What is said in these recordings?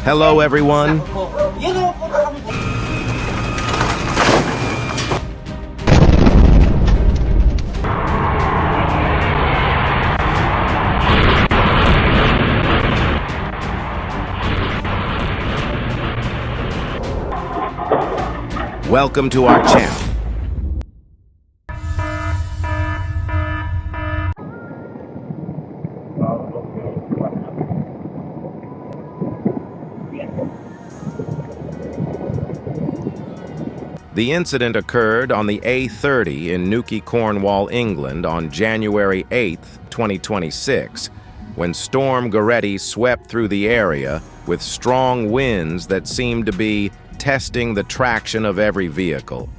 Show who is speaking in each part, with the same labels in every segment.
Speaker 1: Hello, everyone. Welcome to our channel. The incident occurred on the A30 in Newquay, Cornwall, England on January 8, 2026, when Storm Goretti swept through the area with strong winds that seemed to be testing the traction of every vehicle.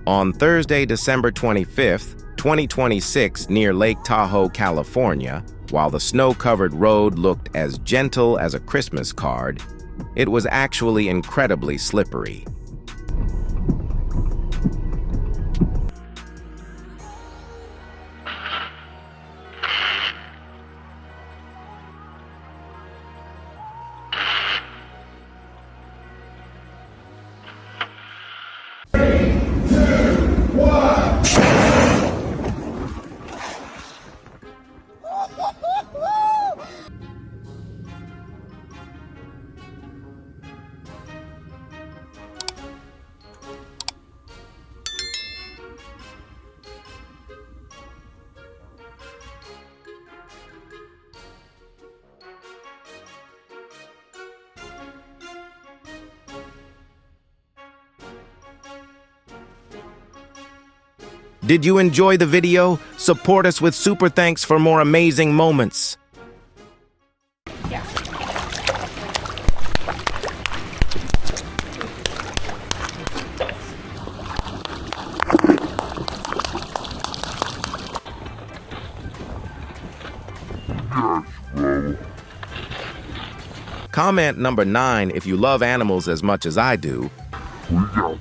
Speaker 1: On Thursday, December 25th, 2026, near Lake Tahoe, California, while the snow-covered road looked as gentle as a Christmas card, it was actually incredibly slippery. Did you enjoy the video? Support us with super thanks for more amazing moments. Comment number 9 if you love animals as much as I do.
Speaker 2: We got you.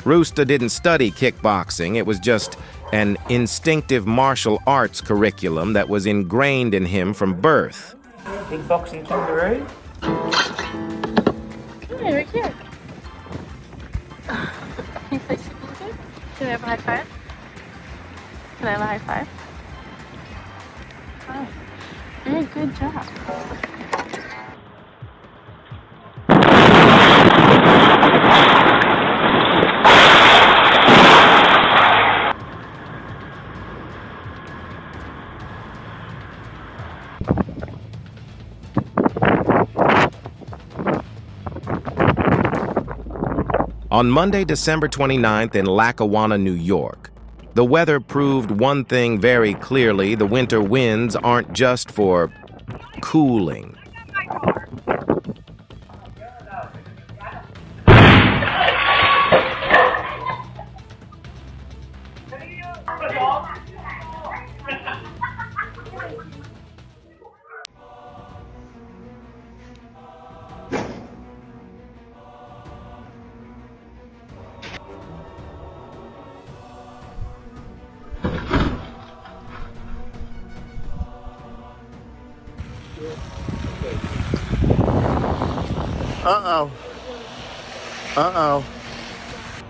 Speaker 1: Rooster didn't study kickboxing. It was just an instinctive martial arts curriculum that was ingrained in him from birth.
Speaker 3: Big boxing kangaroo.
Speaker 4: Come here, right here. Can you play super good? Can I have a high five? Can I have a high five? Oh, very good job.
Speaker 1: On Monday, December 29th in Lackawanna, New York, the weather proved one thing very clearly: the winter winds aren't just for cooling.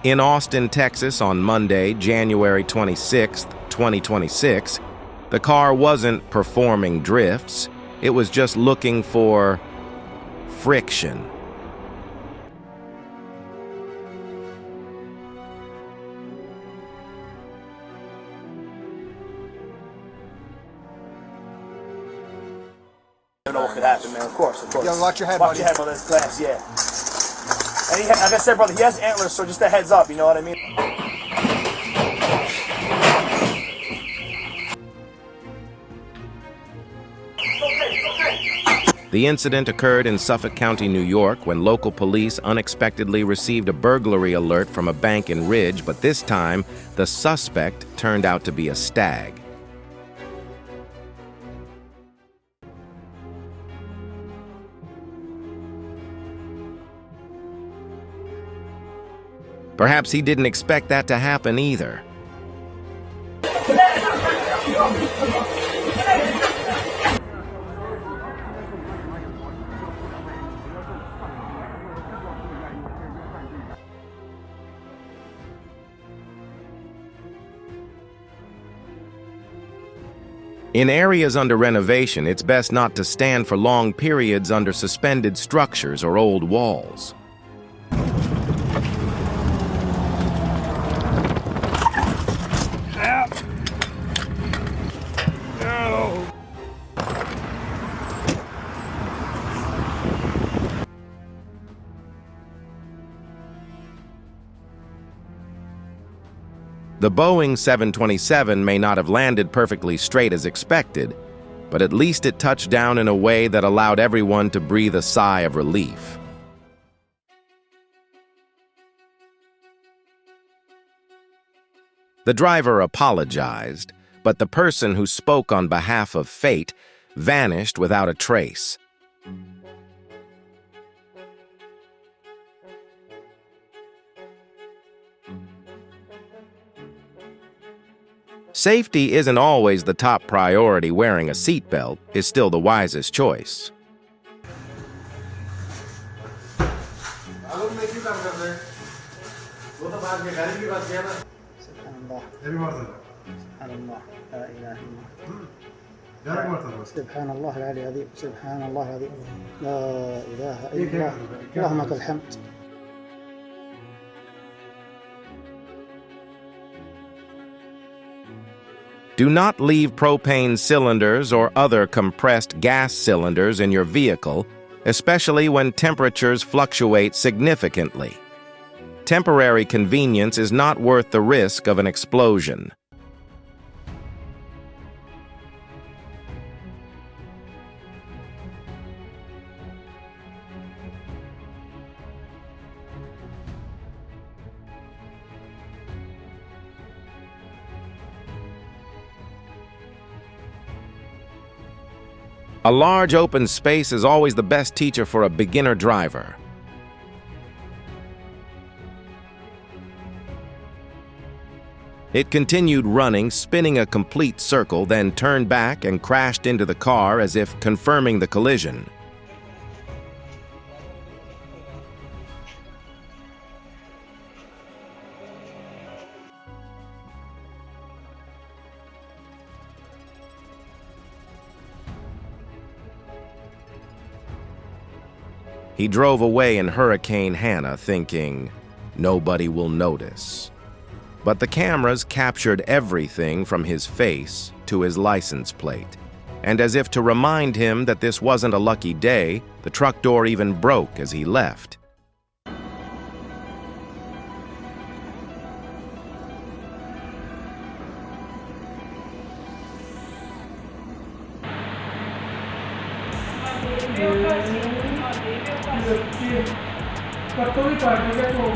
Speaker 1: In Austin, Texas, on Monday, January 26th, 2026, the car wasn't performing drifts. It was just looking for friction.
Speaker 3: I don't know what could happen, man. Of course.
Speaker 5: Yo, watch your head,
Speaker 3: Watch
Speaker 5: buddy.
Speaker 3: your head on this glass, yeah. And he, like I said, brother, he has antlers, so just a heads up, you know what I mean?
Speaker 1: The incident occurred in Suffolk County, New York, when local police unexpectedly received a burglary alert from a bank in Ridge, but this time, the suspect turned out to be a stag. Perhaps he didn't expect that to happen either. In areas under renovation, it's best not to stand for long periods under suspended structures or old walls. The Boeing 727 may not have landed perfectly straight as expected, but at least it touched down in a way that allowed everyone to breathe a sigh of relief. The driver apologized, but the person who spoke on behalf of fate vanished without a trace. Safety isn't always the top priority. Wearing a seatbelt is still the wisest choice.
Speaker 2: سبحان الله العلي العظيم سبحان الله العظيم لا إله إلا الله اللهم لك الحمد.
Speaker 1: Do not leave propane cylinders or other compressed gas cylinders in your vehicle, especially when temperatures fluctuate significantly. Temporary convenience is not worth the risk of an explosion. A large open space is always the best teacher for a beginner driver. It continued running, spinning a complete circle, then turned back and crashed into the car as if confirming the collision. He drove away in Hurricane Hannah thinking, nobody will notice. But the cameras captured everything from his face to his license plate. And as if to remind him that this wasn't a lucky day, the truck door even broke as he left.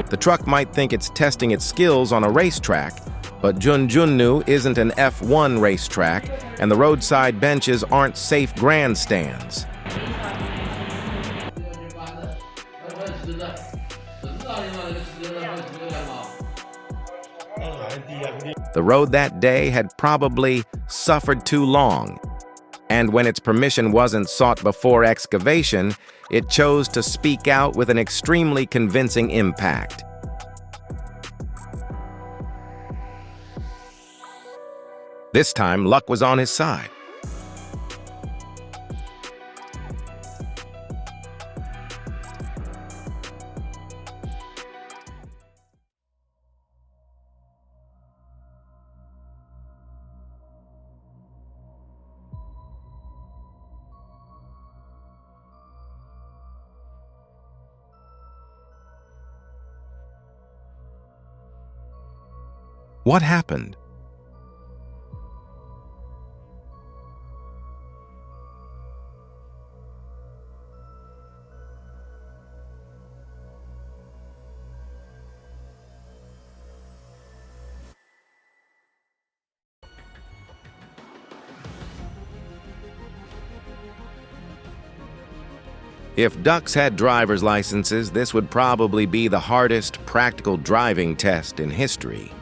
Speaker 1: The truck might think it's testing its skills on a racetrack, but Junjunnu isn't an F1 racetrack, and the roadside benches aren't safe grandstands. The road that day had probably suffered too long, and when its permission wasn't sought before excavation, it chose to speak out with an extremely convincing impact. This time, luck was on his side. What happened? If ducks had driver's licenses, this would probably be the hardest practical driving test in history.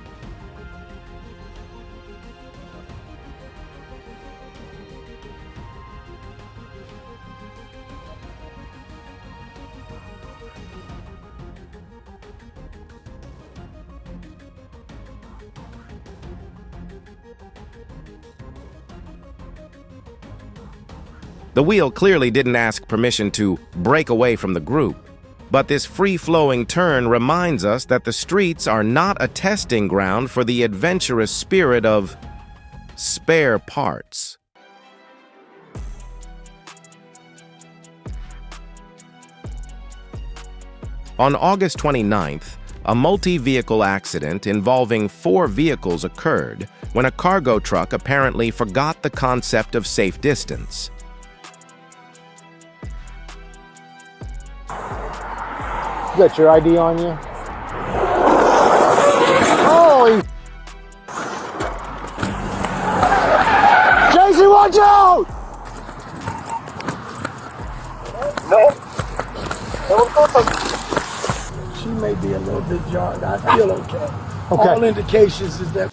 Speaker 1: The wheel clearly didn't ask permission to break away from the group, but this free-flowing turn reminds us that the streets are not a testing ground for the adventurous spirit of spare parts. On August 29th, a multi-vehicle accident involving 4 vehicles occurred when a cargo truck apparently forgot the concept of safe distance.
Speaker 5: You got your ID on you? Holy! Jason, watch out!
Speaker 6: She may be a little bit jarred. I feel okay.
Speaker 5: Okay.
Speaker 6: All indications is that.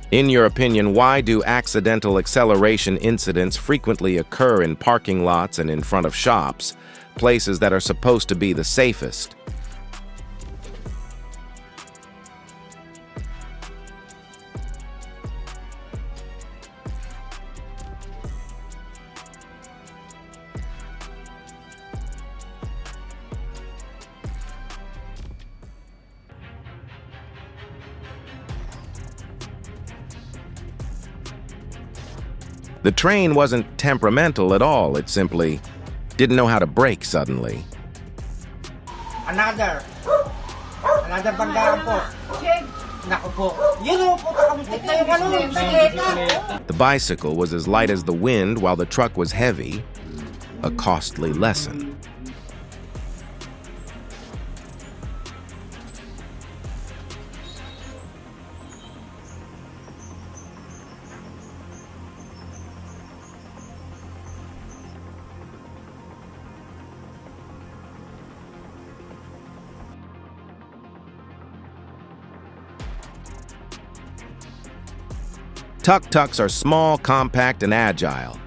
Speaker 1: In your opinion, why do accidental acceleration incidents frequently occur in parking lots and in front of shops, places that are supposed to be the safest? The train wasn't temperamental at all, it simply didn't know how to brake suddenly.
Speaker 7: Another bandang po. Naku po. Yun o po, kamutik na yung ano, bisikleta.
Speaker 1: The bicycle was as light as the wind while the truck was heavy, a costly lesson. Tuk-tuks are small, compact, and agile,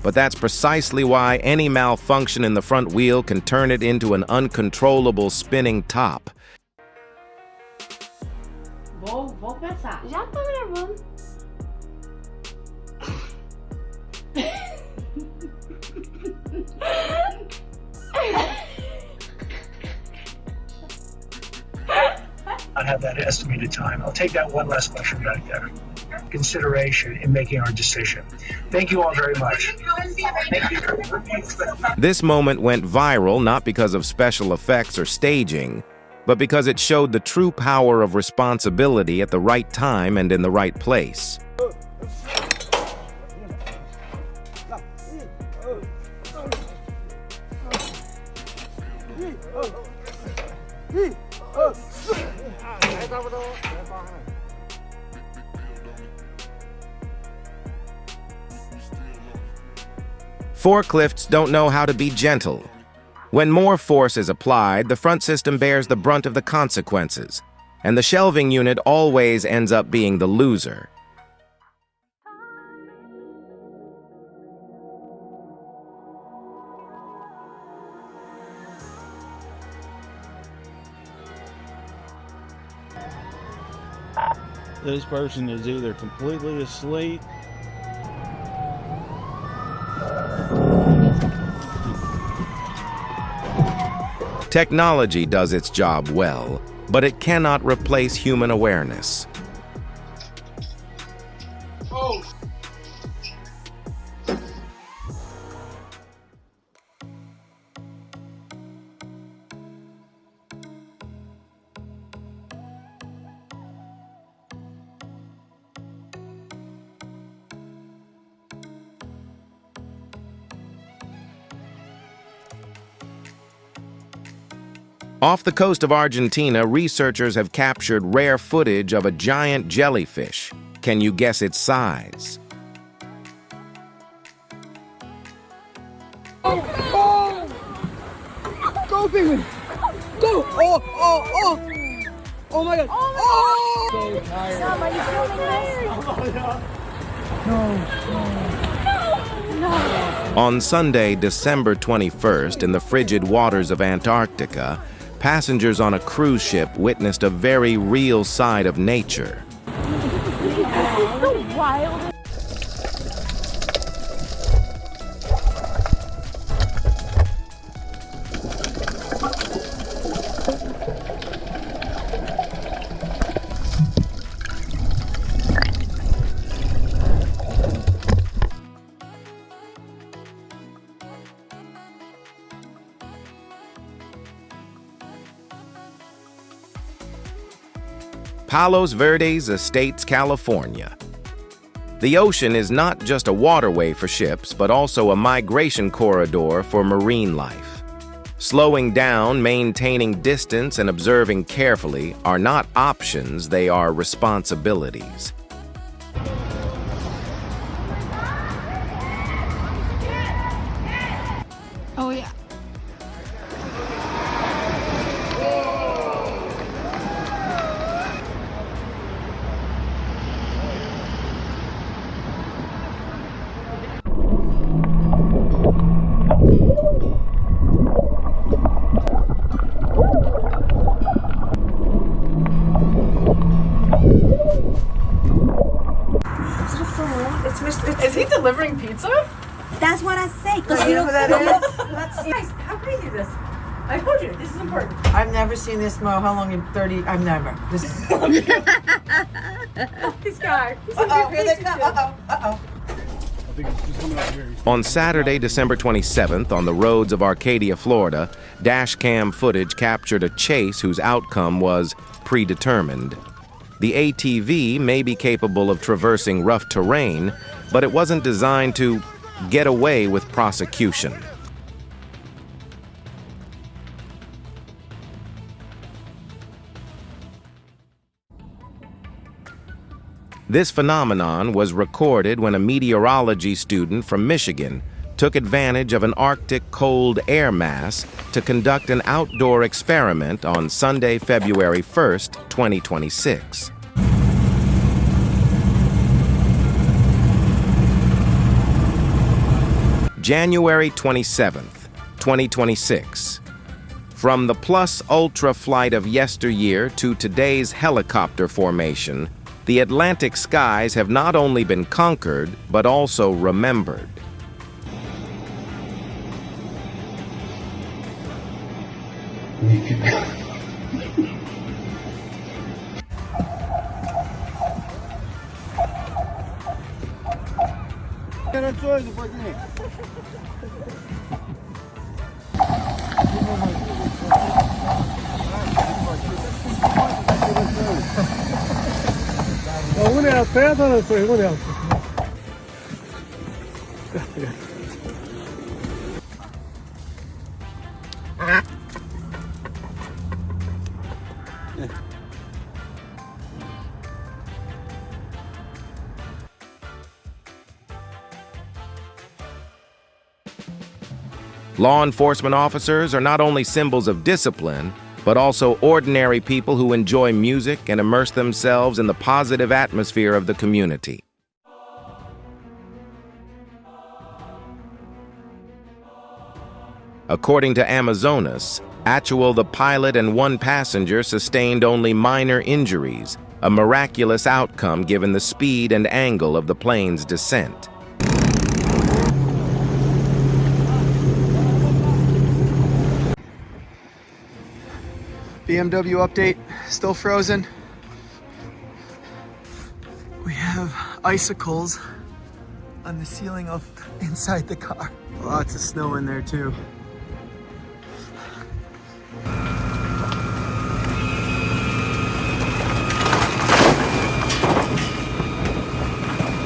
Speaker 1: but that's precisely why any malfunction in the front wheel can turn it into an uncontrollable spinning top.
Speaker 8: Vou pensar. Já tô gravando.
Speaker 6: Not have that estimated time. I'll take that one last question back there. Consideration in making our decision. Thank you all very much. Thank you.
Speaker 1: This moment went viral not because of special effects or staging, but because it showed the true power of responsibility at the right time and in the right place. Forklifts don't know how to be gentle. When more force is applied, the front system bears the brunt of the consequences, and the shelving unit always ends up being the loser.
Speaker 9: This person is either completely asleep
Speaker 1: Technology does its job well, but it cannot replace human awareness. Off the coast of Argentina, researchers have captured rare footage of a giant jellyfish can you guess its size?
Speaker 7: Go, penguin! Go! Oh, oh, oh! Oh my god! Oh! So tired.
Speaker 4: Sam, are you feeling tired? No.
Speaker 1: On Sunday, December 21st, in the frigid waters of Antarctica, passengers on a cruise ship witnessed a very real side of nature.
Speaker 4: So wild.
Speaker 1: Palos Verdes Estates, California. The ocean is not just a waterway for ships, but also a migration corridor for marine life. Slowing down, maintaining distance, and observing carefully are not options, they are responsibilities.
Speaker 4: Oh yeah.
Speaker 8: Is he delivering pizza?
Speaker 10: That's what I say.
Speaker 8: Do you know who that is? Guys, how crazy is this? I told you, this is important. I've never seen this Mo. How long? 30? I've never. This. This guy. Uh-oh, here they come. Uh-oh.
Speaker 1: On Saturday, December 27th, on the roads of Arcadia, Florida, dashcam footage captured a chase whose outcome was predetermined. The ATV may be capable of traversing rough terrain, but it wasn't designed to get away with prosecution. This phenomenon was recorded when a meteorology student from Michigan took advantage of an Arctic cold air mass to conduct an outdoor experiment on Sunday, February 1st, 2026. January 27th, 2026. From the plus-ultra flight of yesteryear to today's helicopter formation, the Atlantic skies have not only been conquered, but also remembered. Law enforcement officers are not only symbols of discipline, but also ordinary people who enjoy music and immerse themselves in the positive atmosphere of the community. According to Amazonas, Actual, the pilot and one passenger sustained only minor injuries, a miraculous outcome given the speed and angle of the plane's descent.
Speaker 11: BMW update, still frozen. We have icicles on the ceiling of inside the car. Lots of snow in there too.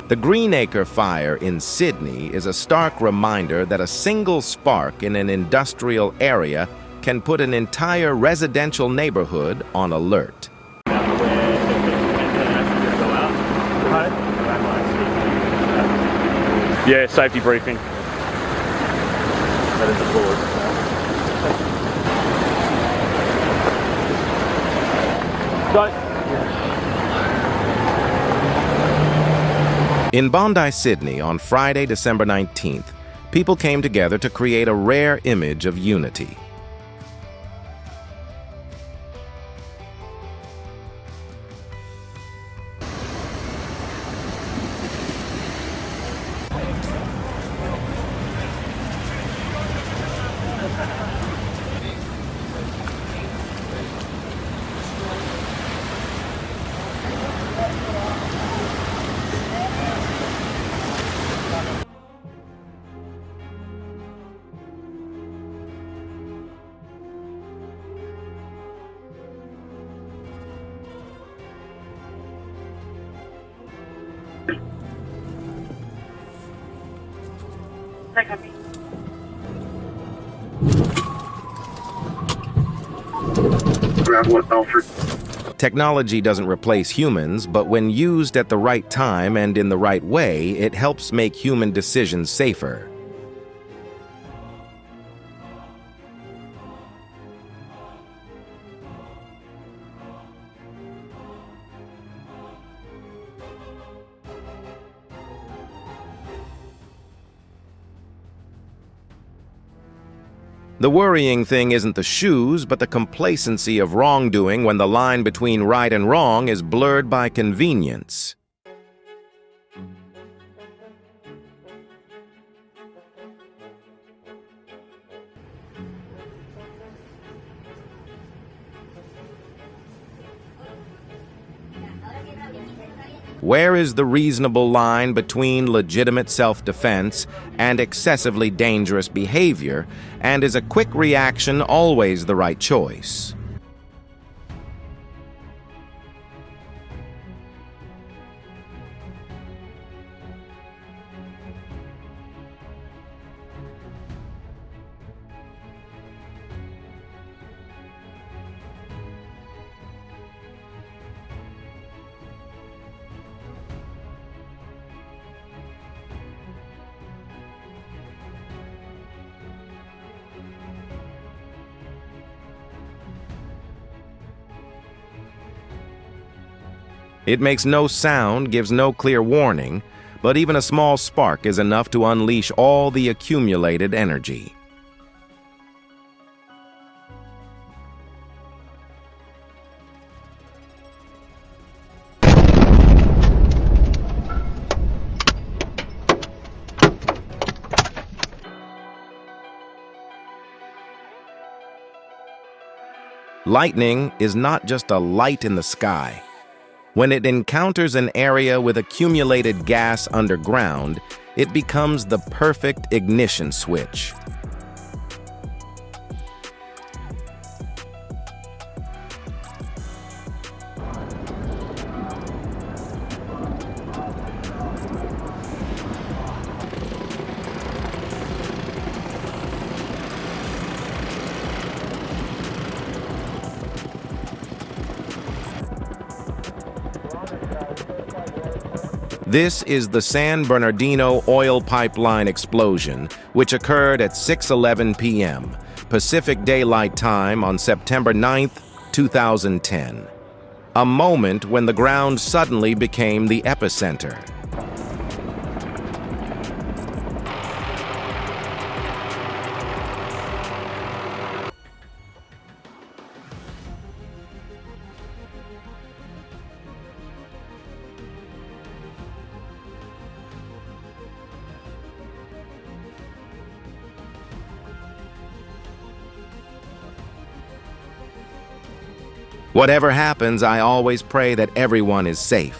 Speaker 1: The Greenacre fire in Sydney is a stark reminder that a single spark in an industrial area can put an entire residential neighborhood on alert.
Speaker 12: Yeah, safety briefing. That is the board.
Speaker 1: In Bondi, Sydney, on Friday, December 19th, people came together to create a rare image of unity. Technology doesn't replace humans, but when used at the right time and in the right way, it helps make human decisions safer. The worrying thing isn't the shoes, but the complacency of wrongdoing when the line between right and wrong is blurred by convenience. Where is the reasonable line between legitimate self-defense and excessively dangerous behavior, and is a quick reaction always the right choice? It makes no sound, gives no clear warning, but even a small spark is enough to unleash all the accumulated energy. Lightning is not just a light in the sky. When it encounters an area with accumulated gas underground, it becomes the perfect ignition switch. This is the San Bernardino oil pipeline explosion, which occurred at 6:11 p.m. Pacific Daylight Time on September 9th, 2010. A moment when the ground suddenly became the epicenter. Whatever happens, I always pray that everyone is safe.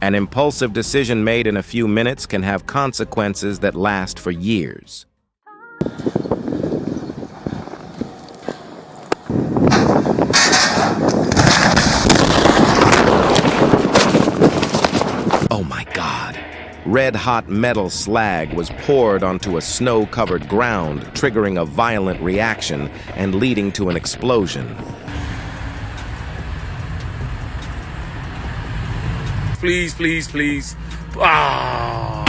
Speaker 1: An impulsive decision made in a few minutes can have consequences that last for years. Oh my God. Red-hot metal slag was poured onto a snow-covered ground, triggering a violent reaction and leading to an explosion.
Speaker 12: Please, please, please. Ah!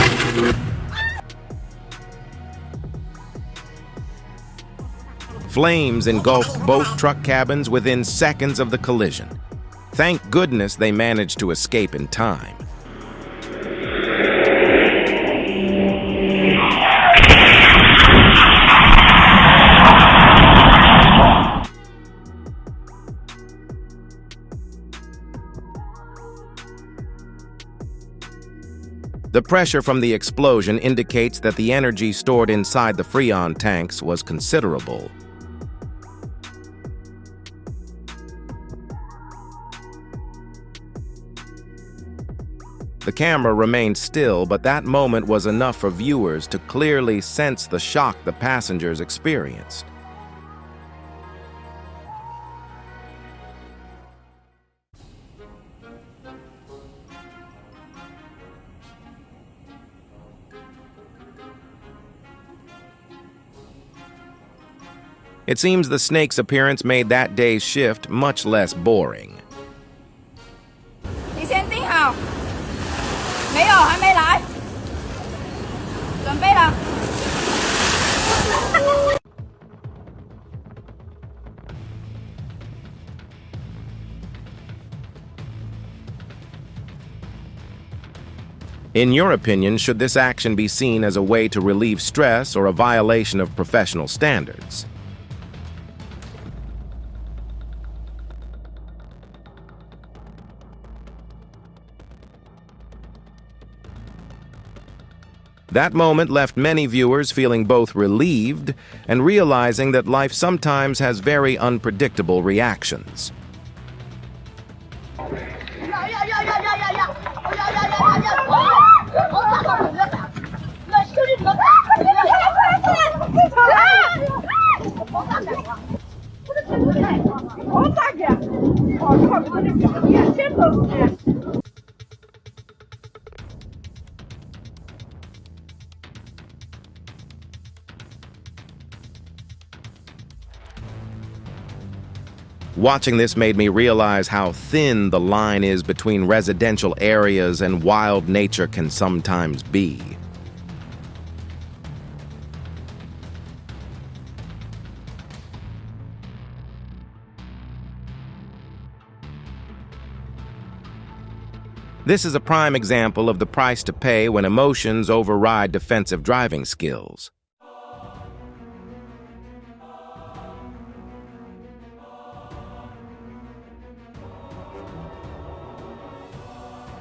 Speaker 1: Flames engulfed both truck cabins within seconds of the collision. Thank goodness they managed to escape in time. The pressure from the explosion indicates that the energy stored inside the Freon tanks was considerable. The camera remained still, but that moment was enough for viewers to clearly sense the shock the passengers experienced. It seems the snake's appearance made that day's shift much less boring.
Speaker 13: 你先订好，没有，还没来，准备了。
Speaker 1: In your opinion, should this action be seen as a way to relieve stress or a violation of professional standards? That moment left many viewers feeling both relieved and realizing that life sometimes has very unpredictable reactions. Watching this made me realize how thin the line is between residential areas and wild nature can sometimes be. This is a prime example of the price to pay when emotions override defensive driving skills.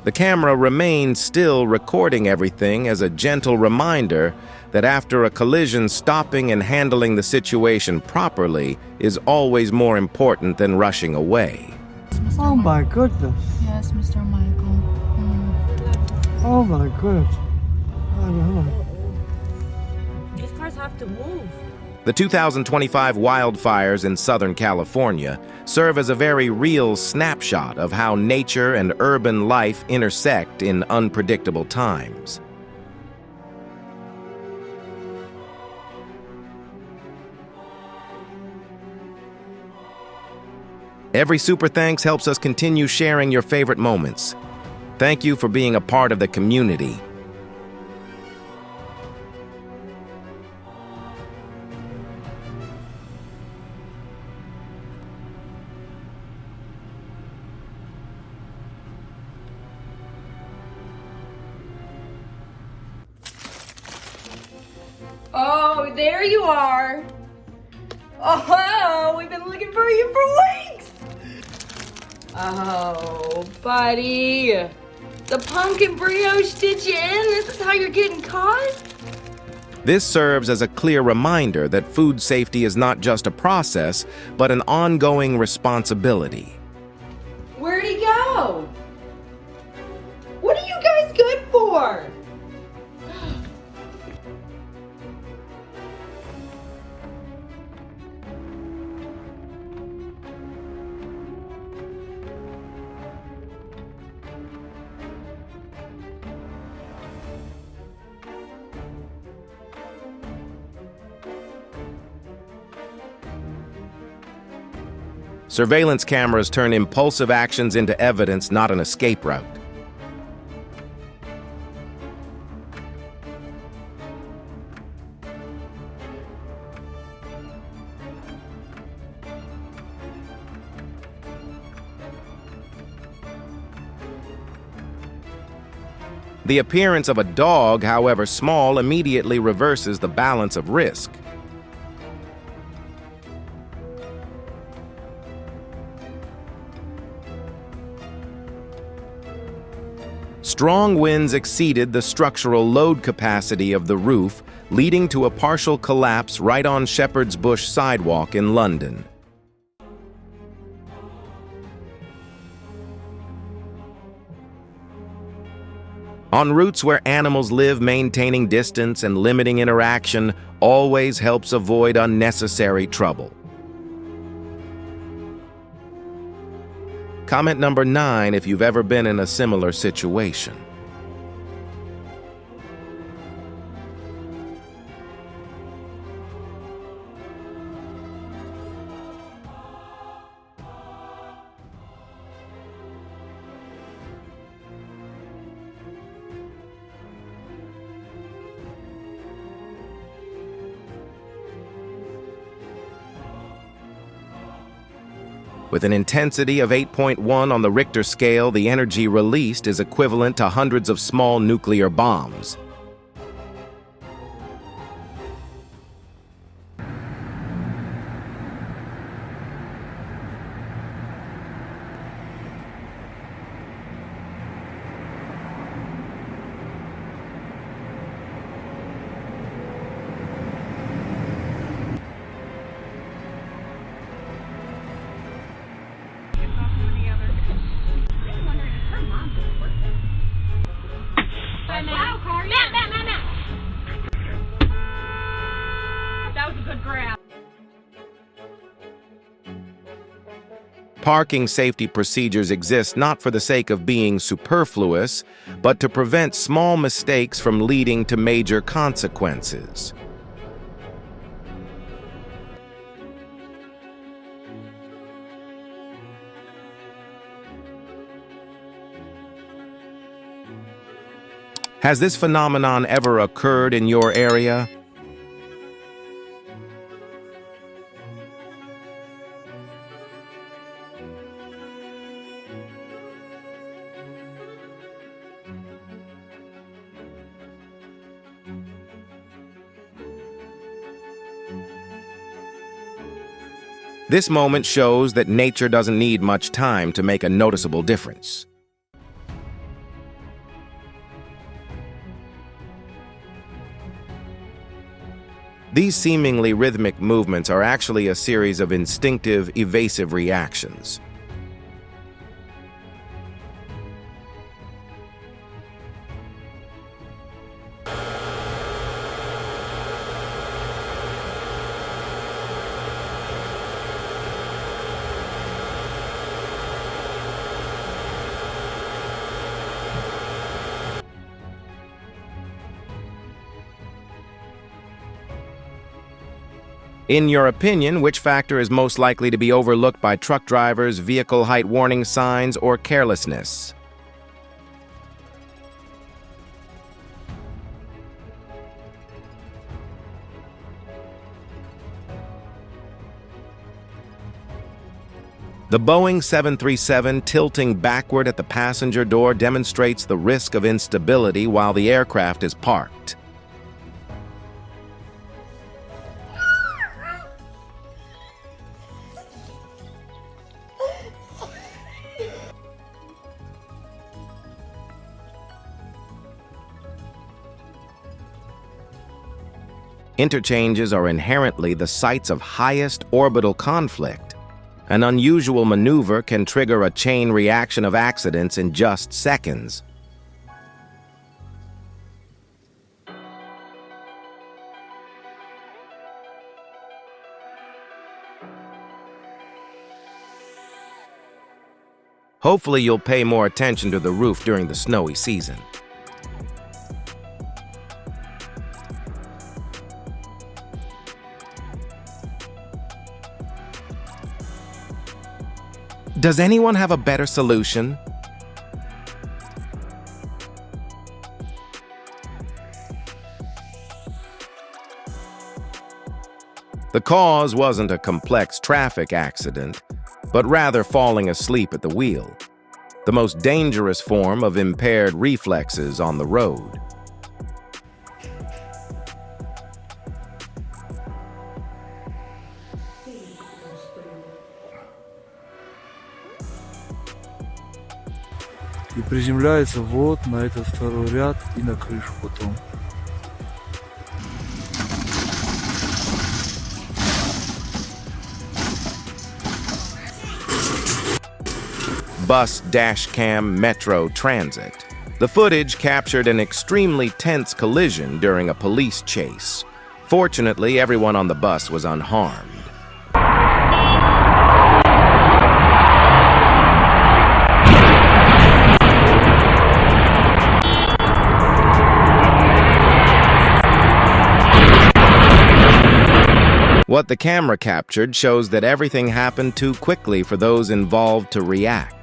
Speaker 1: The camera remained still, recording everything as a gentle reminder that after a collision, stopping and handling the situation properly is always more important than rushing away.
Speaker 11: Oh my goodness.
Speaker 4: Yes, Mr. Michael.
Speaker 11: Oh my goodness.
Speaker 8: These cars have to move.
Speaker 1: The 2025 wildfires in Southern California serve as a very real snapshot of how nature and urban life intersect in unpredictable times. Every super thanks helps us continue sharing your favorite moments. Thank you for being a part of the community.
Speaker 13: Oh, there you are. Oh, we've been looking for you for weeks. Oh, buddy. The pumpkin brioche did you in? This is how you're getting caught?
Speaker 1: This serves as a clear reminder that food safety is not just a process, but an ongoing responsibility.
Speaker 13: Where'd he go? What are you guys good for?
Speaker 1: Surveillance cameras turn impulsive actions into evidence, not an escape route. The appearance of a dog, however small, immediately reverses the balance of risk. Strong winds exceeded the structural load capacity of the roof, leading to a partial collapse right on Shepherd's Bush sidewalk in London. On routes where animals live, maintaining distance and limiting interaction always helps avoid unnecessary trouble. Comment number 9 if you've ever been in a similar situation. With an intensity of 8.1 on the Richter scale, the energy released is equivalent to hundreds of small nuclear bombs.
Speaker 4: That was a good grab.
Speaker 1: Parking safety procedures exist not for the sake of being superfluous, but to prevent small mistakes from leading to major consequences. Has this phenomenon ever occurred in your area? This moment shows that nature doesn't need much time to make a noticeable difference. These seemingly rhythmic movements are actually a series of instinctive, evasive reactions. In your opinion, which factor is most likely to be overlooked by truck drivers, vehicle height warning signs, or carelessness? The Boeing 737 tilting backward at the passenger door demonstrates the risk of instability while the aircraft is parked. Interchanges are inherently the sites of highest orbital conflict. An unusual maneuver can trigger a chain reaction of accidents in just seconds. Hopefully you'll pay more attention to the roof during the snowy season. Does anyone have a better solution? The cause wasn't a complex traffic accident, but rather falling asleep at the wheel, the most dangerous form of impaired reflexes on the road.
Speaker 9: И приземляется вот на этот второй ряд и на крышу потом.
Speaker 1: Bus dashcam Metro Transit. The footage captured an extremely tense collision during a police chase. Fortunately, everyone on the bus was unharmed. What the camera captured shows that everything happened too quickly for those involved to react.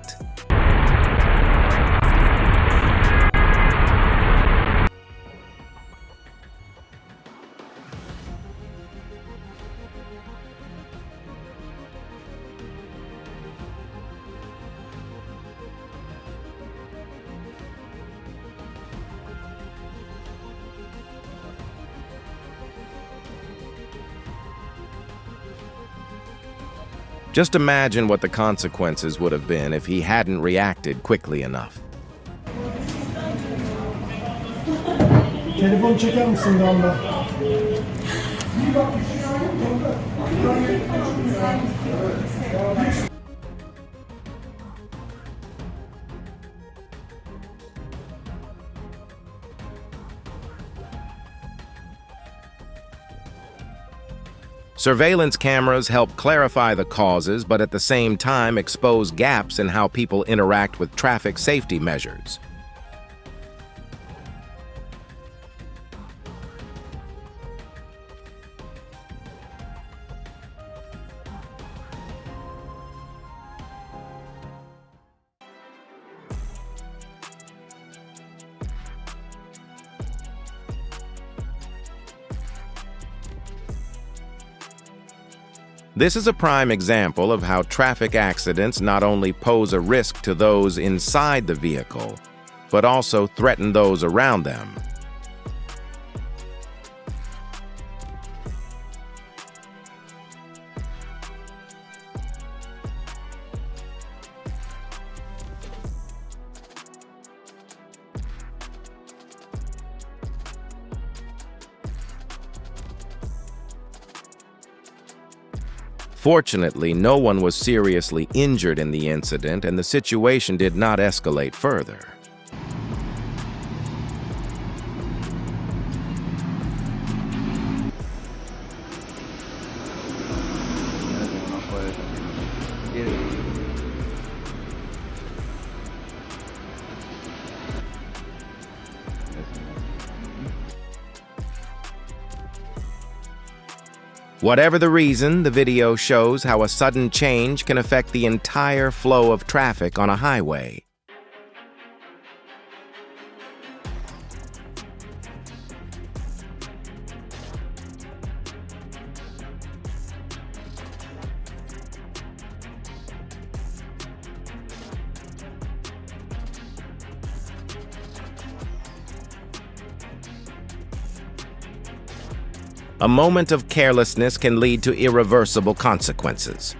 Speaker 1: Just imagine what the consequences would have been if he hadn't reacted quickly enough.
Speaker 2: Telefon çeker misin Damla?
Speaker 1: Surveillance cameras help clarify the causes, but at the same time expose gaps in how people interact with traffic safety measures. This is a prime example of how traffic accidents not only pose a risk to those inside the vehicle, but also threaten those around them. Fortunately, no one was seriously injured in the incident, and the situation did not escalate further. Whatever the reason, the video shows how a sudden change can affect the entire flow of traffic on a highway. A moment of carelessness can lead to irreversible consequences.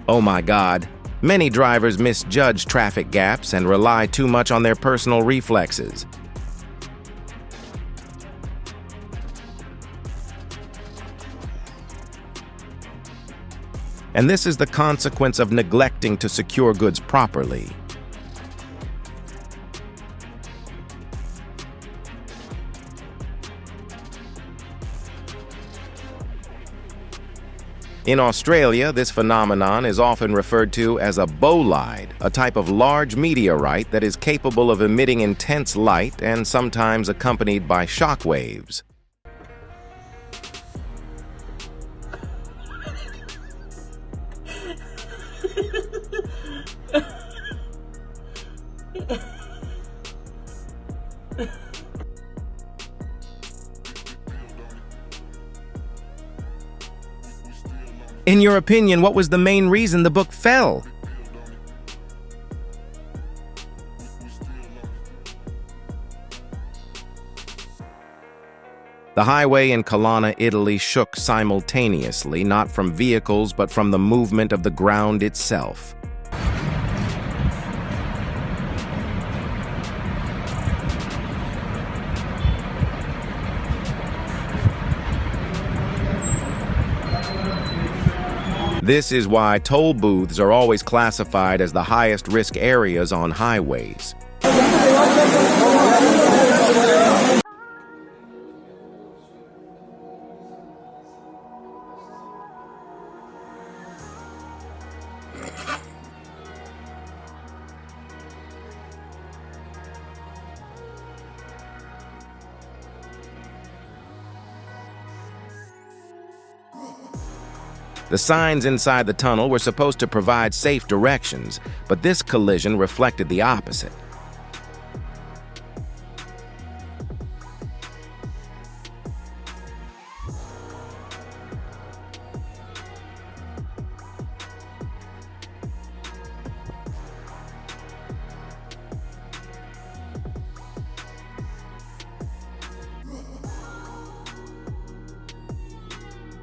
Speaker 1: Oh my God. Many drivers misjudge traffic gaps and rely too much on their personal reflexes. And this is the consequence of neglecting to secure goods properly. In Australia, this phenomenon is often referred to as a bolide, a type of large meteorite that is capable of emitting intense light and sometimes accompanied by shock waves. In your opinion, what was the main reason the book fell? The highway in Calana, Italy shook simultaneously, not from vehicles but from the movement of the ground itself. This is why toll booths are always classified as the highest risk areas on highways. The signs inside the tunnel were supposed to provide safe directions, but this collision reflected the opposite.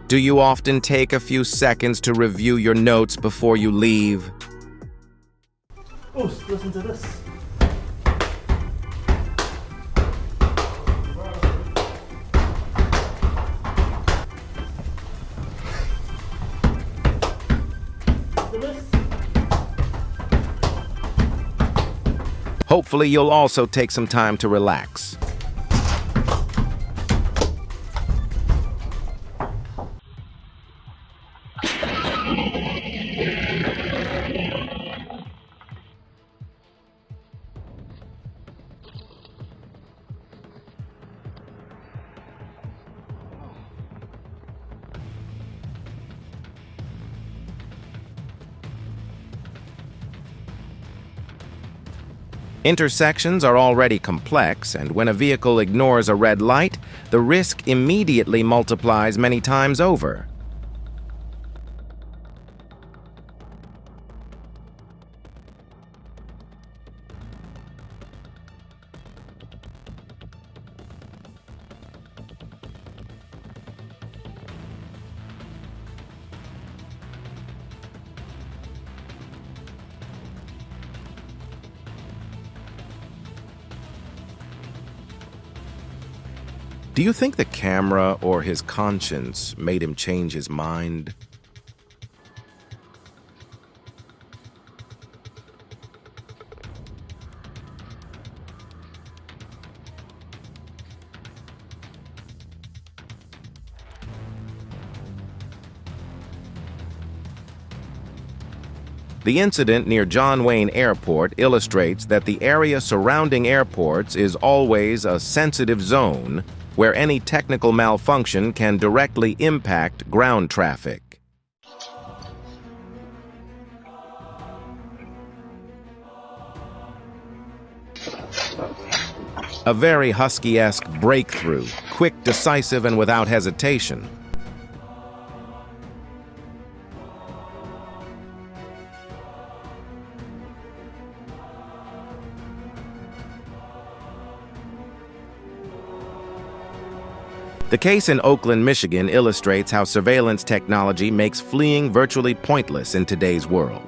Speaker 1: Do you often take a few seconds to review your notes before you leave?
Speaker 2: Oh, listen to this.
Speaker 1: Hopefully, you'll also take some time to relax. Intersections are already complex, and when a vehicle ignores a red light, the risk immediately multiplies many times over. Do you think the camera or his conscience made him change his mind? The incident near John Wayne Airport illustrates that the area surrounding airports is always a sensitive zone where any technical malfunction can directly impact ground traffic. A very Husky-esque breakthrough, quick, decisive, and without hesitation. The case in Oakland, Michigan illustrates how surveillance technology makes fleeing virtually pointless in today's world.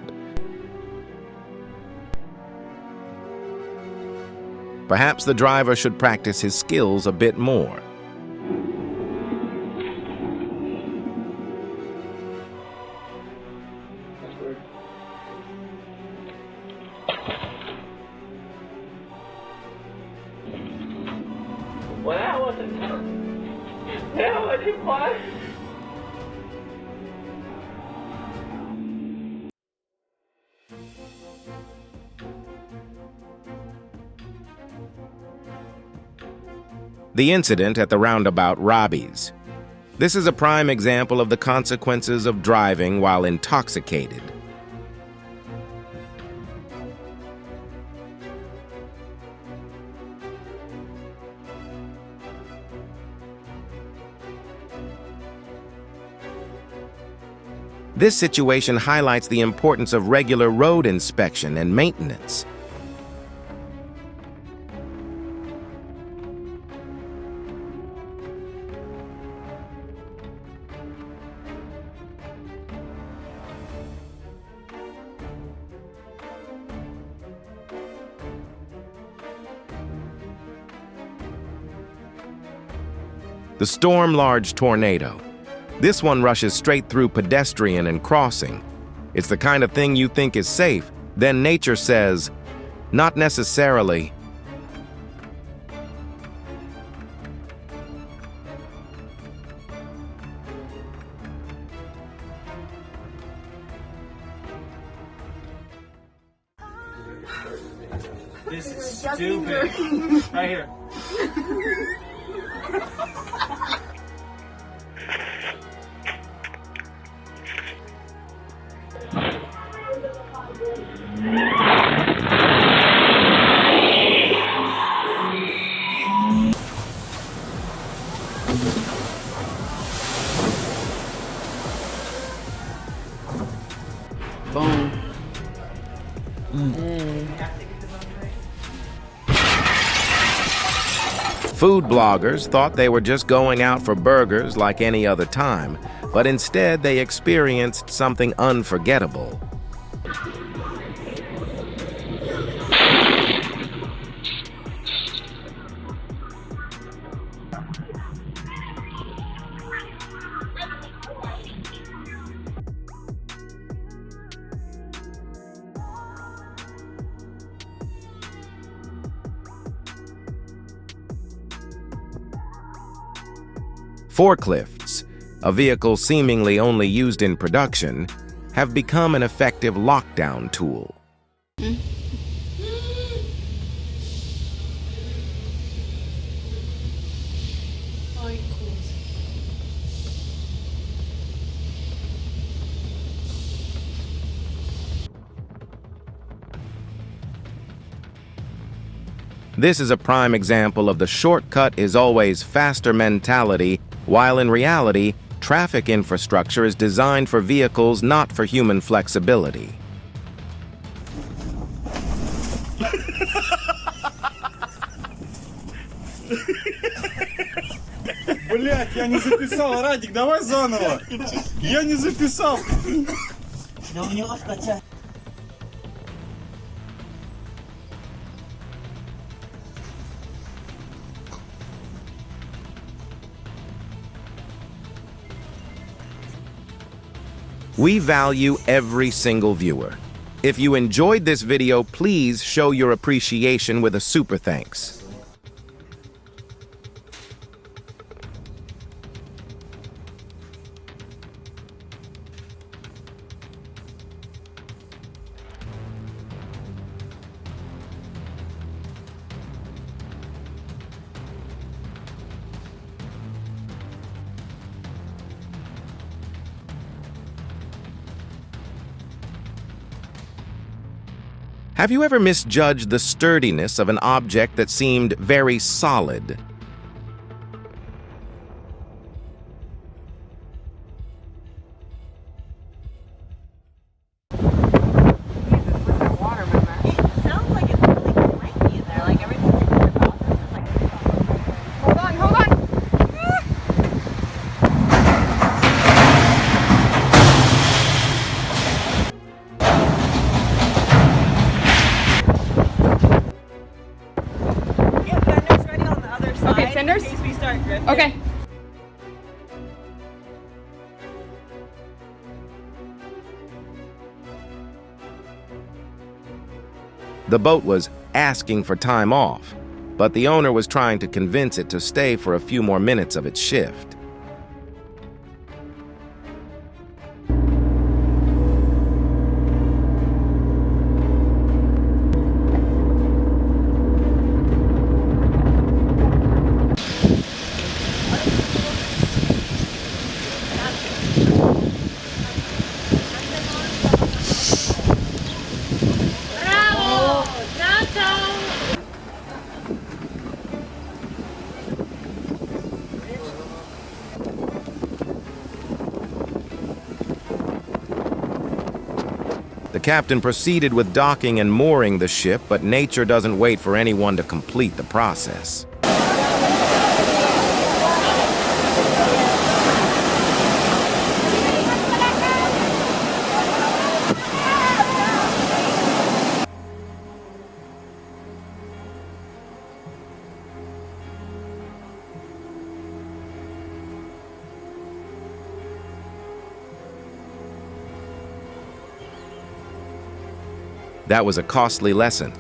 Speaker 1: Perhaps the driver should practice his skills a bit more.
Speaker 13: Well, wasn't no, I didn't want.
Speaker 1: The incident at the roundabout Robbie's. This is a prime example of the consequences of driving while intoxicated. This situation highlights the importance of regular road inspection and maintenance. The storm-large tornado. This one rushes straight through pedestrian and crossing. It's the kind of thing you think is safe, then nature says, not necessarily.
Speaker 7: This is stupid. Right here.
Speaker 13: Boom.
Speaker 1: Food bloggers thought they were just going out for burgers like any other time, but instead they experienced something unforgettable. Forklifts, a vehicle seemingly only used in production, have become an effective lockdown tool. This is a prime example of the shortcut is always faster mentality, while in reality, traffic infrastructure is designed for vehicles, not for human flexibility.
Speaker 14: Блять, я не записал, Радик, давай заново. Я не записал.
Speaker 7: Да у него скачать.
Speaker 1: We value every single viewer. If you enjoyed this video, please show your appreciation with a super thanks. Have you ever misjudged the sturdiness of an object that seemed very solid?
Speaker 4: Fenders? Okay.
Speaker 1: The boat was asking for time off, but the owner was trying to convince it to stay for a few more minutes of its shift. The captain proceeded with docking and mooring the ship, but nature doesn't wait for anyone to complete the process. That was a costly lesson.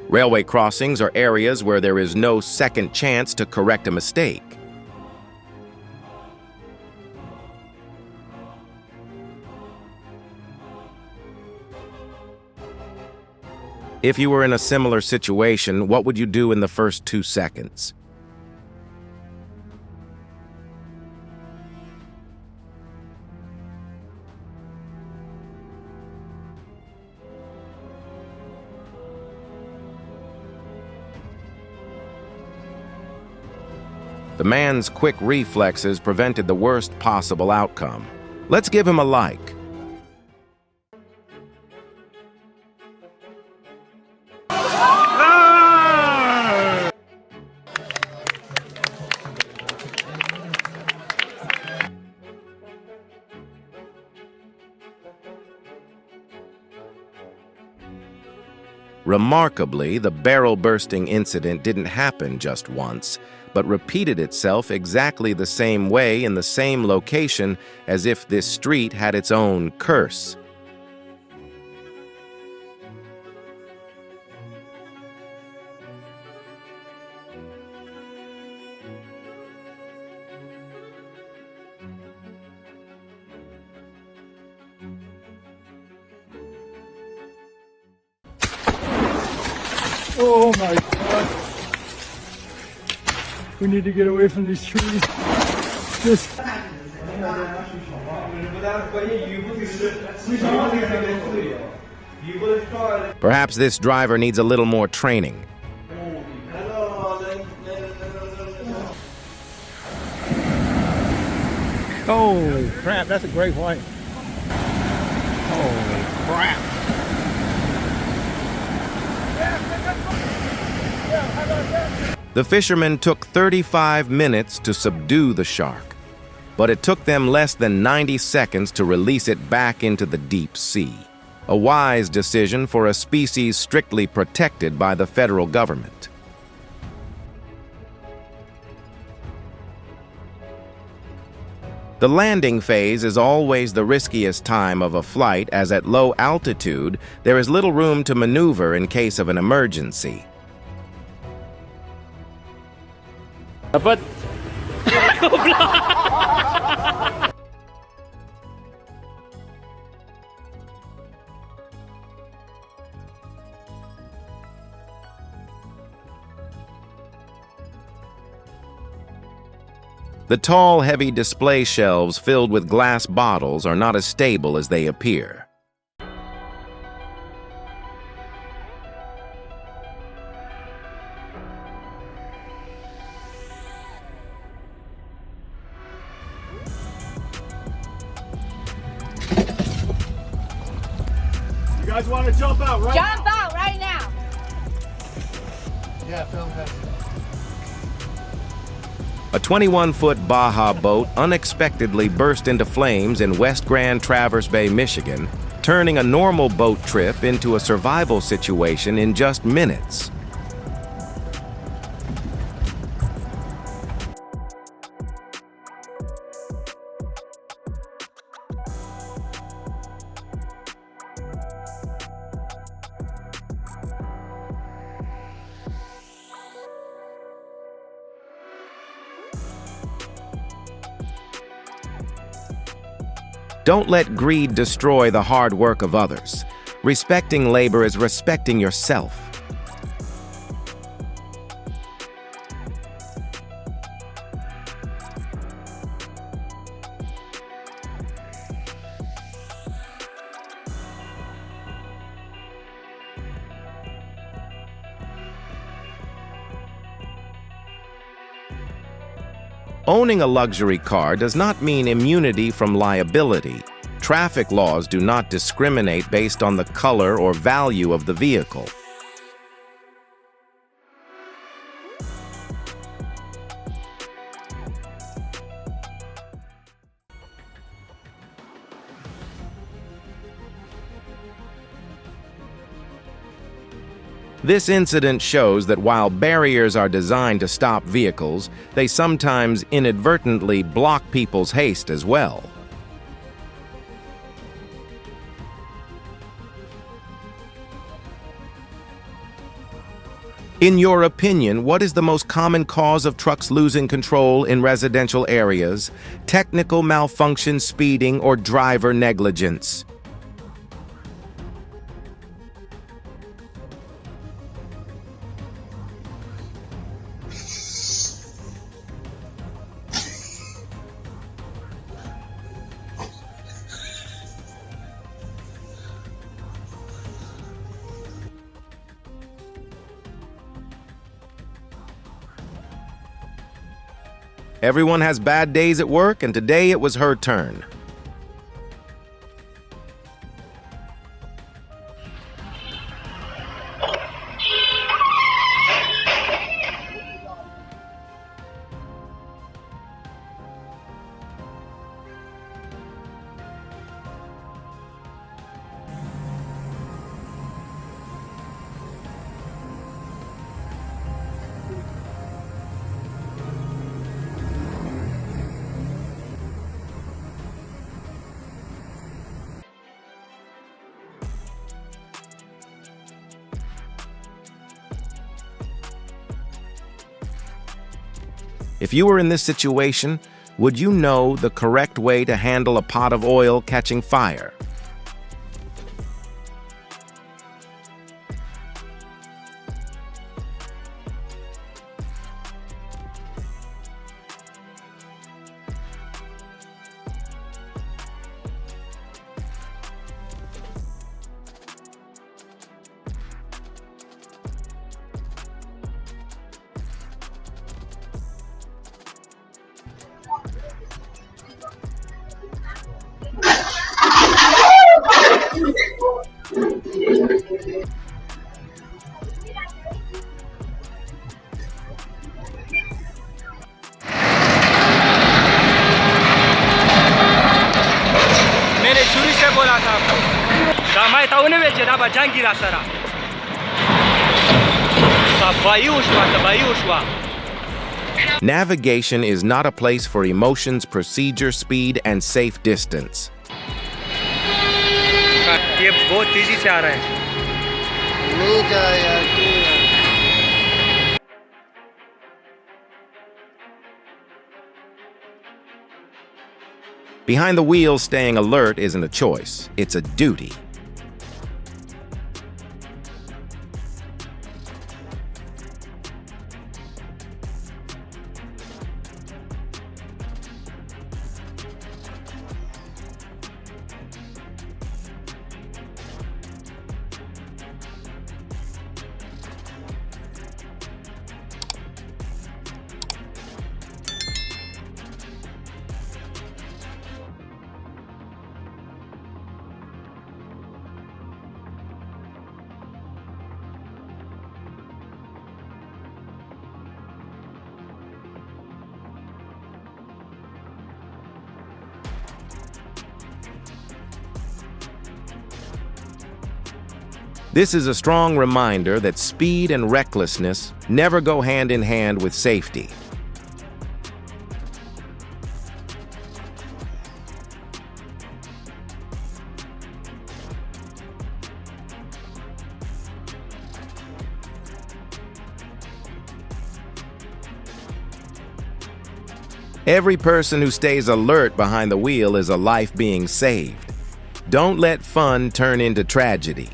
Speaker 1: Railway crossings are areas where there is no second chance to correct a mistake. If you were in a similar situation, what would you do in the first 2 seconds? The man's quick reflexes prevented the worst possible outcome. Let's give him a like. Remarkably, the barrel-bursting incident didn't happen just once, but repeated itself exactly the same way in the same location, as if this street had its own curse.
Speaker 9: Oh my God. We need to get away from these trees.
Speaker 1: Perhaps this driver needs a little more training.
Speaker 2: Holy crap, that's a great white. Holy crap.
Speaker 1: The fishermen took 35 minutes to subdue the shark, but it took them less than 90 seconds to release it back into the deep sea. A wise decision for a species strictly protected by the federal government. The landing phase is always the riskiest time of a flight, as at low altitude, there is little room to maneuver in case of an emergency.
Speaker 12: Dapat.
Speaker 1: The tall, heavy display shelves filled with glass bottles are not as stable as they appear.
Speaker 5: You guys want to jump out right
Speaker 15: Jump out right now.
Speaker 5: Yeah, film that.
Speaker 1: A 21-foot Baja boat unexpectedly burst into flames in West Grand Traverse Bay, Michigan, turning a normal boat trip into a survival situation in just minutes. Don't let greed destroy the hard work of others. Respecting labor is respecting yourself. Owning a luxury car does not mean immunity from liability. Traffic laws do not discriminate based on the color or value of the vehicle. This incident shows that while barriers are designed to stop vehicles, they sometimes inadvertently block people's haste as well. In your opinion, what is the most common cause of trucks losing control in residential areas? Technical malfunction, speeding, or driver negligence? Everyone has bad days at work, and today it was her turn. If you were in this situation, would you know the correct way to handle a pot of oil catching fire? Navigation is not a place for emotions, procedure, speed, and safe distance.
Speaker 7: ये बहुत तेजी से आ रहा है।
Speaker 1: Behind the wheel, staying alert isn't a choice, it's a duty. This is a strong reminder that speed and recklessness never go hand in hand with safety. Every person who stays alert behind the wheel is a life being saved. Don't let fun turn into tragedy.